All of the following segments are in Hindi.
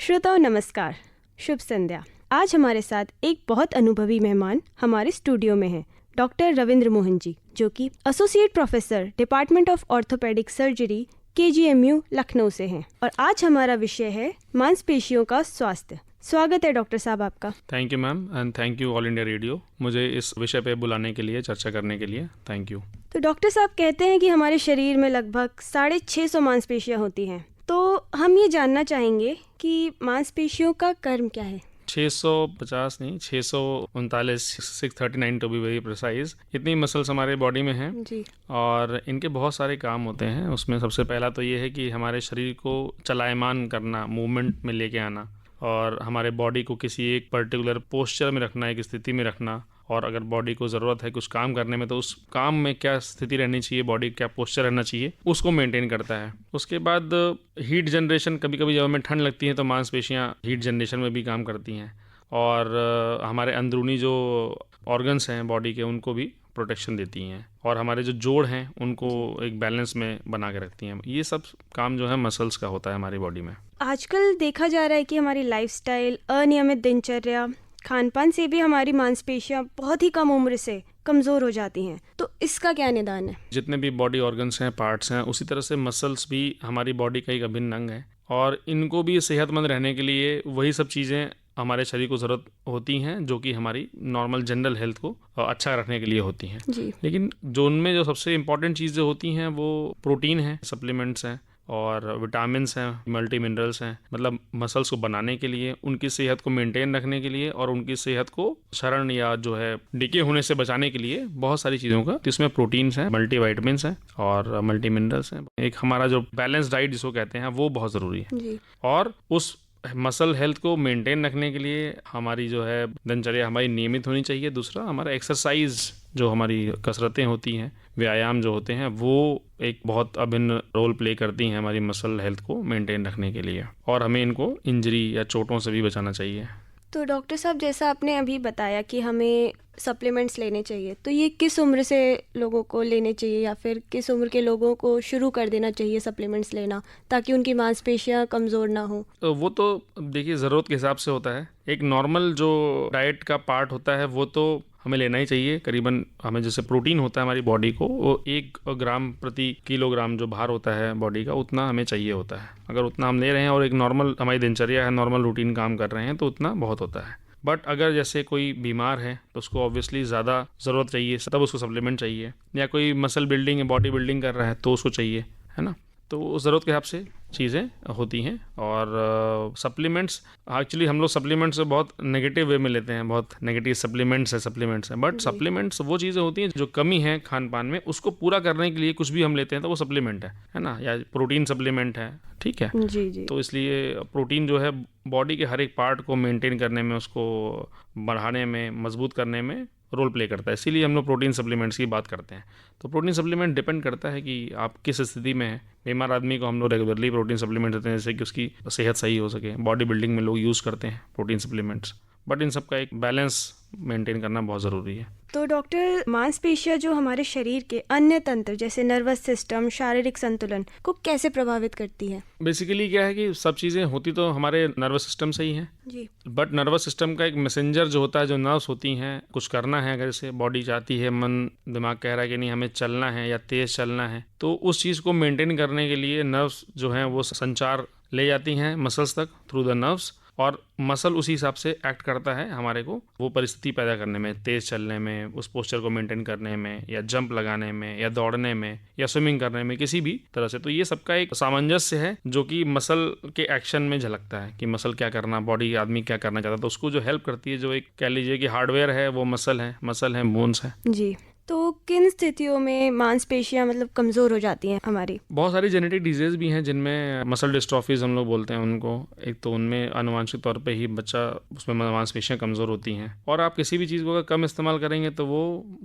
श्रोताओं नमस्कार, शुभ संध्या। आज हमारे साथ एक बहुत अनुभवी मेहमान हमारे स्टूडियो में हैं, डॉक्टर रविंद्र मोहन जी, जो कि associate professor department of orthopaedic surgery KGMU Lucknow से हैं। और आज हमारा विषय है मांसपेशियों का स्वास्थ्य। स्वागत है डॉक्टर साहब आपका। Thank you ma'am and thank you all India radio, मुझे इस विषय पे बुलाने के लिए, चर्चा करने के लिए थैंक यू। तो डॉक्टर साहब कहते हैं कि हमारे शरीर में लगभग 650 मांसपेशियां होती हैं, तो हम ये जानना चाहेंगे कि मांसपेशियों का कर्म क्या है। 650 नहीं, 639, 639 टू बी वेरी प्रिसाइज, इतनी मसल्स हमारे बॉडी में हैं जी। और इनके बहुत सारे काम होते हैं। उसमें सबसे पहला तो ये है कि हमारे शरीर को चलायमान करना, मूवमेंट में लेके आना, और हमारे बॉडी को किसी एक पर्टिकुलर पोस्चर में रखना, एक स्थिति में रखना। और अगर बॉडी को ज़रूरत है कुछ काम करने में, तो उस काम में क्या स्थिति रहनी चाहिए, बॉडी क्या पोस्चर रहना चाहिए, उसको मेंटेन करता है। उसके बाद हीट जनरेशन, कभी कभी जब हमें ठंड लगती है तो मांसपेशियां हीट जनरेशन में भी काम करती हैं। और हमारे अंदरूनी जो ऑर्गन्स हैं बॉडी के, उनको भी प्रोटेक्शन देती हैं। और हमारे जो जोड़ हैं उनको एक बैलेंस में बना के रखती हैं। ये सब काम जो है मसल्स का होता है हमारी बॉडी में। आजकल देखा जा रहा है कि हमारी लाइफस्टाइल, अनियमित दिनचर्या, खान पान से भी हमारी मांसपेशियां बहुत ही कम उम्र से कमज़ोर हो जाती हैं। तो इसका क्या निदान है? जितने भी बॉडी ऑर्गन्स हैं, पार्ट्स हैं, उसी तरह से मसल्स भी हमारी बॉडी का एक अभिन्न अंग है। और इनको भी सेहतमंद रहने के लिए वही सब चीज़ें हमारे शरीर को ज़रूरत होती हैं जो कि हमारी नॉर्मल जनरल हेल्थ को अच्छा रखने के लिए होती हैं। जी। लेकिन जो उनमें जो सबसे इम्पॉर्टेंट चीज़ें होती हैं वो प्रोटीन है, सप्लीमेंट्स हैं और विटामिन्स हैं, मल्टी मिनरल्स हैं। मतलब मसल्स को बनाने के लिए, उनकी सेहत को मेंटेन रखने के लिए और उनकी सेहत को क्षरण या जो है डिके होने से बचाने के लिए बहुत सारी चीज़ों का, इसमें प्रोटीन्स हैं, मल्टी विटामिन्स हैं और मल्टी मिनरल्स हैं। एक हमारा जो बैलेंस डाइट जिसको कहते हैं वो बहुत ज़रूरी है। जी। और उस मसल हेल्थ को मेंटेन रखने के लिए हमारी जो है दिनचर्या हमारी नियमित होनी चाहिए। दूसरा, हमारा एक्सरसाइज, जो हमारी कसरतें होती हैं, व्यायाम जो होते हैं, वो एक बहुत अभिन्न रोल प्ले करती हैं हमारी मसल हेल्थ को मेंटेन रखने के लिए। और हमें इनको इंजरी या चोटों से भी बचाना चाहिए। तो डॉक्टर साहब, जैसा आपने अभी बताया कि हमें सप्लीमेंट्स लेने चाहिए, तो ये किस उम्र से लोगों को लेने चाहिए या फिर किस उम्र के लोगों को शुरू कर देना चाहिए सप्लीमेंट्स लेना, ताकि उनकी मांसपेशियां कमज़ोर ना हो? तो वो तो देखिए ज़रूरत के हिसाब से होता है। एक नॉर्मल जो डाइट का पार्ट होता है वो तो हमें लेना ही चाहिए। करीबन हमें जैसे प्रोटीन होता है हमारी बॉडी को, वो 1 ग्राम प्रति किलोग्राम जो भार होता है बॉडी का, उतना हमें चाहिए होता है। अगर उतना हम ले रहे हैं और एक नॉर्मल हमारी दिनचर्या है, नॉर्मल रूटीन काम कर रहे हैं, तो उतना बहुत होता है। बट अगर जैसे कोई बीमार है तो उसको ऑब्वियसली ज़्यादा ज़रूरत चाहिए, तब उसको सप्लीमेंट चाहिए। या कोई मसल बिल्डिंग है, बॉडी बिल्डिंग कर रहा है, तो उसको चाहिए, है ना। तो ज़रूरत के हिसाब से चीज़ें होती हैं। और सप्लीमेंट्स, एक्चुअली हम लोग सप्लीमेंट्स से बहुत नेगेटिव वे में लेते हैं, बहुत नेगेटिव सप्लीमेंट्स हैं। बट सप्लीमेंट्स वो चीज़ें होती हैं जो कमी है खान पान में, उसको पूरा करने के लिए कुछ भी हम लेते हैं तो वो सप्लीमेंट है ना। या प्रोटीन सप्लीमेंट है, ठीक है। जी जी। तो इसलिए प्रोटीन जो है बॉडी के हर एक पार्ट को मेंटेन करने में, उसको बढ़ाने में, मजबूत करने में रोल प्ले करता है। इसीलिए हम लोग प्रोटीन सप्लीमेंट्स की बात करते हैं। तो प्रोटीन सप्लीमेंट डिपेंड करता है कि आप किस स्थिति में हैं। बीमार आदमी को हम लोग रेगुलरली प्रोटीन सप्लीमेंट देते हैं, जैसे कि उसकी सेहत सही हो सके। बॉडी बिल्डिंग में लोग यूज़ करते हैं प्रोटीन सप्लीमेंट्स। बट इन सब का एक बैलेंस मेंटेन करना बहुत ज़रूरी है। तो डॉक्टर, मांसपेशियां जो हमारे शरीर के अन्य तंत्र जैसे नर्वस सिस्टम, शारीरिक संतुलन को कैसे प्रभावित करती है? बेसिकली क्या है कि सब चीज़ें होती तो हमारे नर्वस सिस्टम से ही हैं। जी। बट नर्वस सिस्टम का एक मैसेंजर जो होता है, जो नर्व्स होती हैं, कुछ करना है, अगर जैसे बॉडी चाहती है, मन दिमाग कह रहा है कि नहीं हमें चलना है या तेज़ चलना है, तो उस चीज़ को मेंटेन करने के लिए नर्व्स जो हैं वो संचार ले जाती हैं मसल्स तक थ्रू द नर्व्स। और मसल उसी हिसाब से एक्ट करता है हमारे को वो परिस्थिति पैदा करने में, तेज़ चलने में, उस पोस्चर को मेंटेन करने में, या जंप लगाने में, या दौड़ने में, या स्विमिंग करने में, किसी भी तरह से। तो ये सबका एक सामंजस्य है जो कि मसल के एक्शन में झलकता है कि मसल क्या करना, बॉडी आदमी क्या करना चाहता है, तो उसको जो हेल्प करती है, जो एक कह लीजिए कि हार्डवेयर है, वो मसल है, बोन्स है। जी। तो किन स्थितियों में मांसपेशियां मतलब कमज़ोर हो जाती हैं हमारी? बहुत सारी जेनेटिक डिजीज़ भी हैं जिनमें मसल डिस्ट्रॉफीज हम लोग बोलते हैं उनको। एक तो उनमें अनुवांशिक तौर पे ही बच्चा, उसमें मांसपेशियां कमज़ोर होती हैं। और आप किसी भी चीज़ को अगर कम इस्तेमाल करेंगे तो वो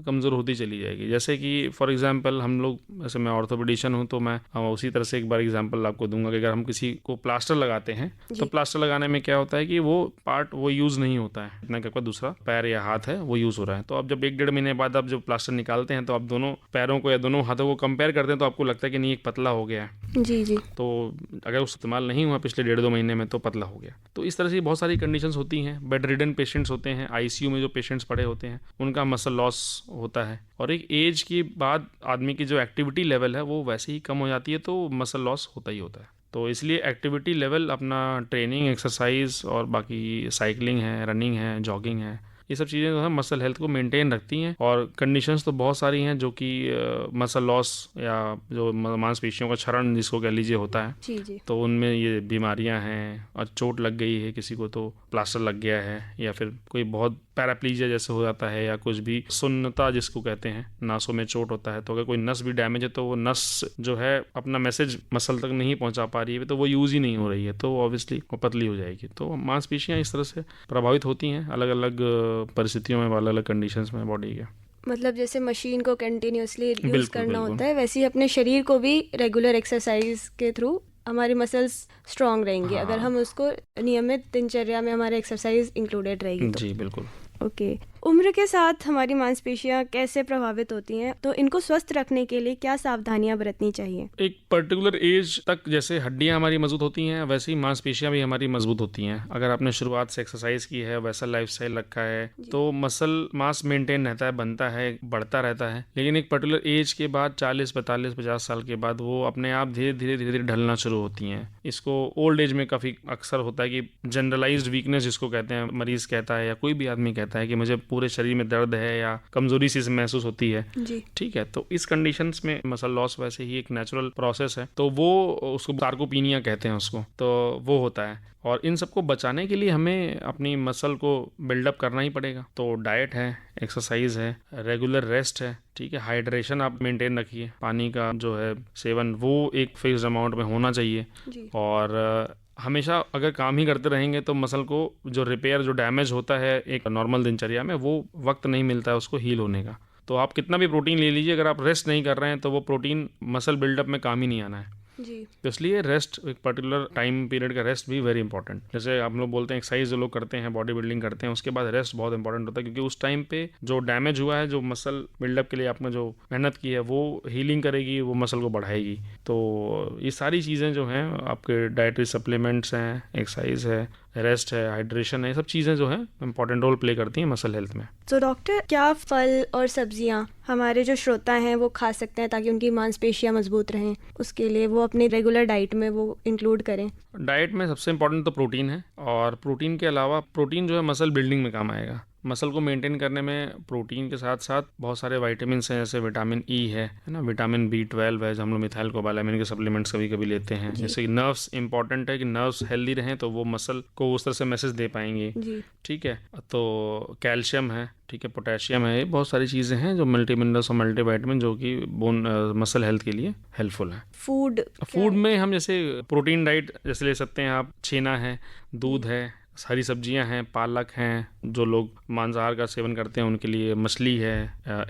कमज़ोर होती चली जाएगी। जैसे कि फॉर एग्जांपल हम लोग, जैसे मैं ऑर्थोपेडिशियन हूँ, तो मैं उसी तरह से एक बार एग्जांपल आपको दूंगा कि अगर हम किसी को प्लास्टर लगाते हैं तो प्लास्टर लगाने में क्या होता है कि वो पार्ट वो यूज़ नहीं होता है, इतना क्या दूसरा पैर या हाथ है वो यूज़ हो रहा है। तो अब जब 1-1.5 महीने बाद आप जब प्लास्टर निकालते हैं तो आप दोनों पैरों को या दोनों हाथों को कंपेयर करते हैं तो आपको लगता है कि नहीं एक पतला हो गया है। जी जी। तो अगर उस इस्तेमाल नहीं हुआ पिछले 1.5-2 महीने में तो पतला हो गया। तो इस तरह से बहुत सारी कंडीशंस होती हैं। बेड रिडन पेशेंट्स होते हैं, आईसीयू में जो पेशेंट्स पड़े होते हैं, उनका मसल लॉस होता है। और एक एज के बाद आदमी की जो एक्टिविटी लेवल है वो वैसे ही कम हो जाती है, तो मसल लॉस होता ही होता है। तो इसलिए एक्टिविटी लेवल अपना ट्रेनिंग, एक्सरसाइज और बाकी साइकिलिंग है, रनिंग है, जॉगिंग है, ये सब चीज़ें जो है मसल हेल्थ को मेंटेन रखती हैं। और कंडीशंस तो बहुत सारी हैं जो कि मसल लॉस या जो मांसपेशियों का क्षरण जिसको कह लीजिए होता है, जी जी। तो उनमें ये बीमारियां हैं। और चोट लग गई है किसी को तो प्लास्टर लग गया है, या फिर कोई बहुत पैराप्लीजिया जैसे हो जाता है, या कुछ भी सुन्नता जिसको कहते हैं, नासों में चोट होता है। तो अगर कोई नस भी डैमेज है तो वो नस जो है अपना मैसेज मसल तक नहीं पहुंचा पा रही है, तो वो यूज़ ही नहीं हो रही है, तो ऑब्वियसली वो पतली हो जाएगी। तो मांसपेशियां इस तरह से प्रभावित होती हैं अलग अलग परिस्थितियों में, अलग अलग कंडीशंस में बॉडी के। मतलब जैसे मशीन को कंटिन्यूअसली यूज़ बिल्कुल, करना बिल्कुल। होता है, वैसे ही अपने शरीर को भी रेगुलर एक्सरसाइज के थ्रू हमारी मसल्स स्ट्रांग रहेंगी, हाँ। अगर हम उसको नियमित दिनचर्या में हमारे एक्सरसाइज इंक्लूडेड रहेगी तो। जी बिल्कुल। ओके। उम्र के साथ हमारी मांसपेशियां कैसे प्रभावित होती हैं, तो इनको स्वस्थ रखने के लिए क्या सावधानियां बरतनी चाहिए? एक पर्टिकुलर एज तक जैसे हड्डियां हमारी मजबूत होती हैं, वैसे ही मांसपेशियां भी हमारी मजबूत होती हैं। अगर आपने शुरुआत से एक्सरसाइज की है, वैसा लाइफस्टाइल रखा है, तो मसल मास मेंटेन रहता है, बनता है, बढ़ता रहता है। लेकिन एक पर्टिकुलर एज के बाद 40, 45, 50 साल के बाद वो अपने आप धीरे धीरे धीरे धीरे ढलना शुरू होती हैं। इसको ओल्ड एज में काफ़ी अक्सर होता है कि जनरलाइज्ड वीकनेस जिसको कहते हैं, मरीज कहता है या कोई भी आदमी कहता है कि मुझे पूरे शरीर में दर्द है या कमजोरी सी महसूस होती है। जी। ठीक है, तो इस कंडीशंस में मसल लॉस वैसे ही एक नेचुरल प्रोसेस है, तो वो उसको सार्कोपीनिया कहते हैं उसको, तो वो होता है। और इन सबको बचाने के लिए हमें अपनी मसल को बिल्डअप करना ही पड़ेगा। तो डाइट है, एक्सरसाइज है, रेगुलर रेस्ट है, ठीक है, हाइड्रेशन आप मेंटेन रखिए, पानी का जो है सेवन वो एक फिक्स्ड अमाउंट में होना चाहिए। जी। और हमेशा अगर काम ही करते रहेंगे तो मसल को जो रिपेयर, जो डैमेज होता है एक नॉर्मल दिनचर्या में, वो वक्त नहीं मिलता है उसको हील होने का। तो आप कितना भी प्रोटीन ले लीजिए, अगर आप रेस्ट नहीं कर रहे हैं तो वो प्रोटीन मसल बिल्डअप में काम ही नहीं आना है। जी। तो इसलिए रेस्ट, एक पर्टिकुलर टाइम पीरियड का रेस्ट भी वेरी इंपॉर्टेंट। जैसे हम लोग बोलते हैं एक्सरसाइज जो लोग करते हैं, बॉडी बिल्डिंग करते हैं, उसके बाद रेस्ट बहुत इंपॉर्टेंट होता है, क्योंकि उस टाइम पे जो डैमेज हुआ है, जो मसल बिल्डअप के लिए आपने जो मेहनत की है, वो हीलिंग करेगी, वो मसल को बढ़ाएगी। तो ये सारी चीज़ें जो हैं, आपके डाइटरी सप्लीमेंट्स हैं, एक्सरसाइज है, रेस्ट है, हाइड्रेशन है, ये सब चीज़ें जो है इंपॉर्टेंट रोल प्ले करती हैं मसल हेल्थ में। तो डॉक्टर, क्या फल और सब्जियां हमारे जो श्रोता हैं वो खा सकते हैं ताकि उनकी मांसपेशियां मजबूत रहें? उसके लिए वो अपनी रेगुलर डाइट में वो इंक्लूड करें। डाइट में सबसे इंपॉर्टेंट तो प्रोटीन है, और प्रोटीन के अलावा प्रोटीन जो है मसल बिल्डिंग में काम आएगा। मसल को मेंटेन करने में प्रोटीन के साथ साथ बहुत सारे विटामिन हैं, जैसे विटामिन ई है ना, विटामिन B12 है, हम लोग मिथाइल कोबालामिन के सप्लीमेंट्स कभी कभी लेते हैं। जैसे कि नर्व्स इंपॉर्टेंट है कि नर्व्स हेल्दी रहें तो वो मसल को उस तरह से मैसेज दे पाएंगे। जी। ठीक है, तो कैल्शियम है, ठीक है, पोटेशियम है, ये बहुत सारी चीज़ें हैं जो मल्टी मिनरल्स और मल्टी विटामिन जो कि बोन मसल हेल्थ के लिए हेल्पफुल है। फूड में हम जैसे प्रोटीन डाइट जैसे ले सकते हैं आप, छेना है, दूध है, हरी सब्जियां हैं, पालक हैं, जो लोग मांसाहार का सेवन करते हैं उनके लिए मछली है,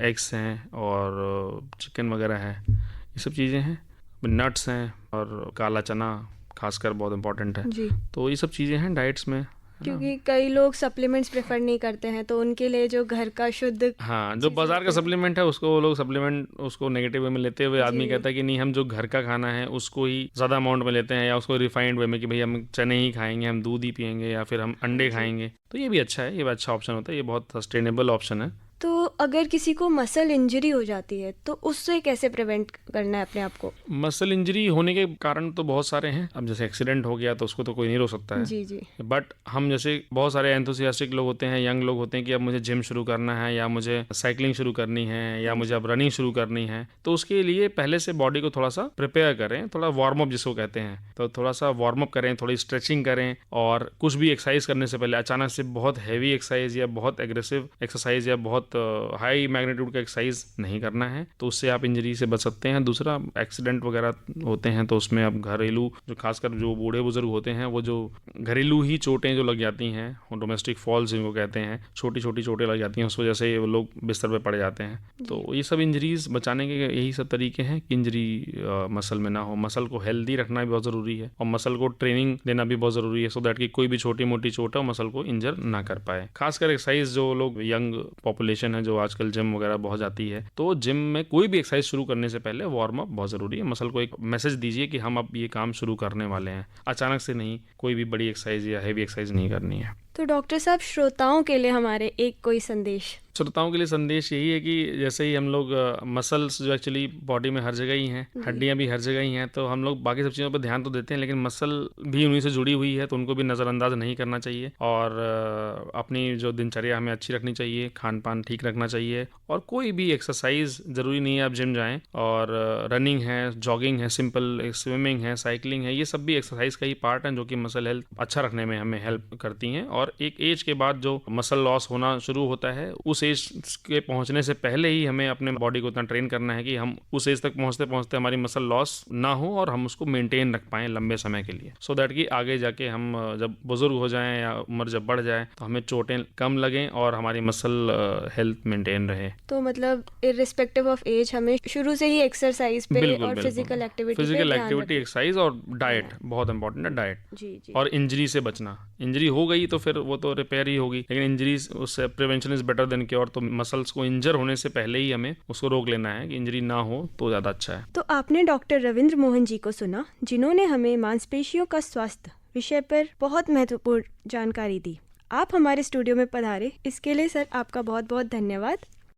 एग्स हैं और चिकन वगैरह है, ये सब चीज़ें हैं। नट्स हैं और काला चना खासकर बहुत इंपॉर्टेंट है। जी। तो ये सब चीज़ें हैं डाइट्स में, क्योंकि कई लोग सप्लीमेंट्स प्रेफर नहीं करते हैं, तो उनके लिए जो घर का शुद्ध, हाँ, जो बाजार का सप्लीमेंट है उसको वो लोग सप्लीमेंट उसको नेगेटिव वे में लेते हुए आदमी कहता है कि नहीं, हम जो घर का खाना है उसको ही ज़्यादा अमाउंट में लेते हैं, या उसको रिफाइंड वे में कि भाई हम चने ही खाएंगे, हम दूध ही पियेंगे, या फिर हम अंडे खाएंगे। तो ये भी अच्छा है, ये भी अच्छा ऑप्शन होता है, ये बहुत सस्टेनेबल ऑप्शन है। तो अगर किसी को मसल इंजरी हो जाती है तो उससे कैसे प्रिवेंट करना है अपने आप को? मसल इंजरी होने के कारण तो बहुत सारे हैं। अब जैसे एक्सीडेंट हो गया तो उसको तो कोई नहीं रोक सकता है। जी जी। बट हम जैसे बहुत सारे एंथुसियास्टिक लोग होते हैं, यंग लोग होते हैं कि अब मुझे जिम शुरू करना है, या मुझे साइकिलिंग शुरू करनी है, या मुझे अब रनिंग शुरू करनी है। तो उसके लिए पहले से बॉडी को थोड़ा सा प्रिपेयर करें, थोड़ा वार्म अप जिसको कहते हैं, तो थोड़ा सा वार्म अप करें, थोड़ी स्ट्रेचिंग करें। और कुछ भी एक्सरसाइज करने से पहले अचानक से बहुत हैवी एक्सरसाइज या बहुत एग्रेसिव एक्सरसाइज या बहुत हाई मैग्नीट्यूड का एक्सरसाइज नहीं करना है, तो उससे आप इंजरी से बच सकते हैं। दूसरा, एक्सीडेंट वगैरह होते हैं तो उसमें आप घरेलू, जो खासकर जो बूढ़े बुजुर्ग होते हैं, वो जो घरेलू ही चोटें जो लग जाती हैं, डोमेस्टिक फॉल्स जिनको कहते हैं, छोटी छोटी चोटें लग जाती हैं, उस वजह से वो लोग बिस्तर पे पड़ जाते हैं। तो ये सब इंजरीज बचाने के यही सब तरीके हैं कि इंजरी मसल में ना हो। मसल को हेल्दी रखना भी बहुत ज़रूरी है, और मसल को ट्रेनिंग देना भी बहुत ज़रूरी है, सो दैट कि कोई भी छोटी मोटी चोट है मसल को इंजर ना कर पाए। खासकर एक्सरसाइज जो लोग यंग पॉपुलेशन पॉपुलेशन है जो आजकल जिम वगैरह बहुत जाती है, तो जिम में कोई भी एक्सरसाइज शुरू करने से पहले वार्म अप बहुत ज़रूरी है। मसल को एक मैसेज दीजिए कि हम अब ये काम शुरू करने वाले हैं, अचानक से नहीं, कोई भी बड़ी एक्सरसाइज या हैवी एक्सरसाइज नहीं करनी है। तो डॉक्टर साहब, श्रोताओं के लिए हमारे एक कोई संदेश? श्रोताओं के लिए संदेश यही है कि जैसे ही हम लोग मसल्स जो एक्चुअली बॉडी में हर जगह ही हैं, हड्डियां भी हर जगह ही हैं, तो हम लोग बाकी सब चीज़ों पर ध्यान तो देते हैं, लेकिन मसल भी उन्हीं से जुड़ी हुई है, तो उनको भी नज़रअंदाज नहीं करना चाहिए। और अपनी जो दिनचर्या हमें अच्छी रखनी चाहिए, खान पान ठीक रखना चाहिए, और कोई भी एक्सरसाइज ज़रूरी नहीं है आप जिम जाएँ, और रनिंग है, जॉगिंग है, सिंपल स्विमिंग है, साइकिलिंग है, ये सब भी एक्सरसाइज का ही पार्ट है जो कि मसल हेल्थ अच्छा रखने में हमें हेल्प करती हैं। और एक एज के बाद जो मसल लॉस होना शुरू होता है, उस एज के पहुंचने से पहले ही हमें अपने बॉडी को इतना ट्रेन करना है कि हम उस एज तक पहुंचते पहुंचते हमारी मसल लॉस ना हो और हम उसको मेंटेन रख पाएं लंबे समय के लिए, सो दैट कि आगे जाके हम जब बुजुर्ग हो जाएं या उम्र जब बढ़ जाए तो हमें चोटें कम लगें और हमारी मसल हेल्थ मेंटेन रहे। तो मतलब इर्रिस्पेक्टिव ऑफ एज हमें शुरू से ही एक्सरसाइज पे और फिजिकल एक्टिविटी, एक्सरसाइज और डाइट बहुत इंपॉर्टेंट है। डाइट जी। और इंजरी से बचना। इंजरी हो गई तो फिर वो तो रिपेयर ही होगी, लेकिन इंजरी उससे prevention is better than cure. तो मसल्स को इंजर होने से पहले ही हमें उसको रोक लेना है कि इंजरी ना हो तो ज़्यादा अच्छा है। तो आपने डॉक्टर रविंद्र मोहन जी को सुना, जिन्होंने हमें मांसपेशियों का स्वास्थ्य विषय पर बहुत महत्वपूर्ण जानकारी दी। आप हमारे स्टूडियो में पधारे, इसके लिए सर आपका बहुत बहुत धन्यवाद।